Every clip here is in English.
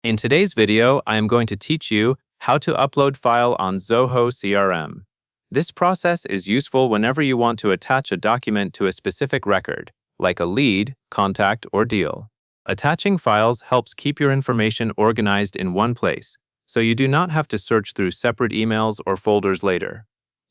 In today's video, I am going to teach you how to upload file on Zoho CRM. This process is useful whenever you want to attach a document to a specific record, like a lead, contact, or deal. Attaching files helps keep your information organized in one place, so you do not have to search through separate emails or folders later.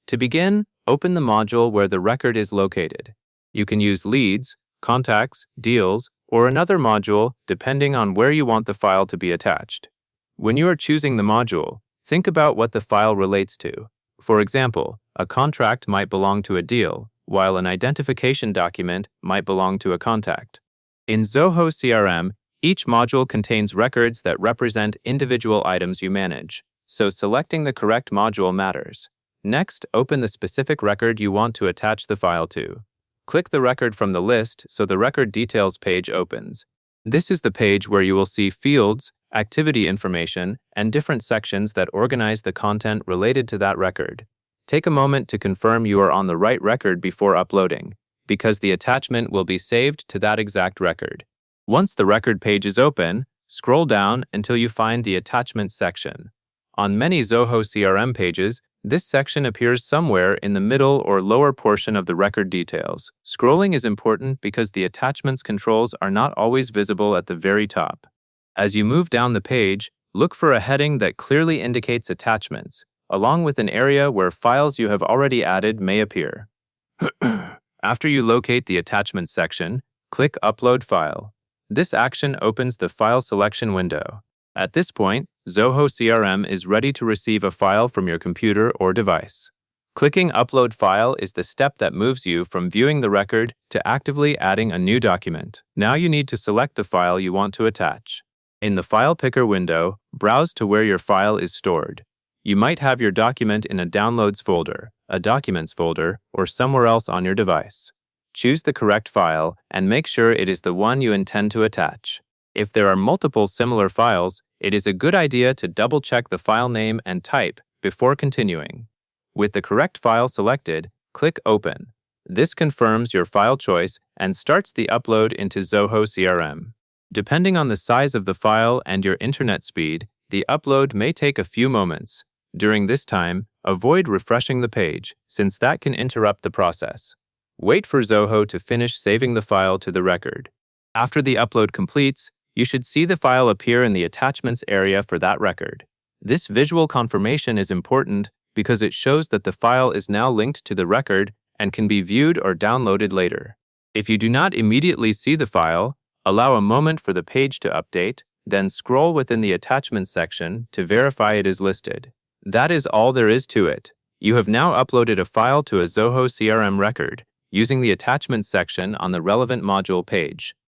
To begin, open the module where the record is located. You can use leads, contacts, deals, or another module depending on where you want the file to be attached. When you are choosing the module, think about what the file relates to. For example, a contract might belong to a deal, while an identification document might belong to a contact. In Zoho CRM, each module contains records that represent individual items you manage, so selecting the correct module matters. Next, open the specific record you want to attach the file to. Click the record from the list so the record details page opens. This is the page where you will see fields, activity information, and different sections that organize the content related to that record. Take a moment to confirm you are on the right record before uploading, because the attachment will be saved to that exact record. Once the record page is open, scroll down until you find the attachment section. On many Zoho CRM pages, this section appears somewhere in the middle or lower portion of the record details. Scrolling is important because the attachments controls are not always visible at the very top. As you move down the page, look for a heading that clearly indicates attachments, along with an area where files you have already added may appear. After you locate the attachment section, click Upload File. This action opens the file selection window. At this point, Zoho CRM is ready to receive a file from your computer or device. Clicking Upload File is the step that moves you from viewing the record to actively adding a new document. Now you need to select the file you want to attach. In the File Picker window, browse to where your file is stored. You might have your document in a Downloads folder, a Documents folder, or somewhere else on your device. Choose the correct file and make sure it is the one you intend to attach. If there are multiple similar files, it is a good idea to double-check the file name and type before continuing. With the correct file selected, click Open. This confirms your file choice and starts the upload into Zoho CRM. Depending on the size of the file and your internet speed, the upload may take a few moments. During this time, avoid refreshing the page, since that can interrupt the process. Wait for Zoho to finish saving the file to the record. After the upload completes, you should see the file appear in the attachments area for that record. This visual confirmation is important because it shows that the file is now linked to the record and can be viewed or downloaded later. If you do not immediately see the file, allow a moment for the page to update, then scroll within the attachments section to verify it is listed. That is all there is to it. You have now uploaded a file to a Zoho CRM record using the attachments section on the relevant module page.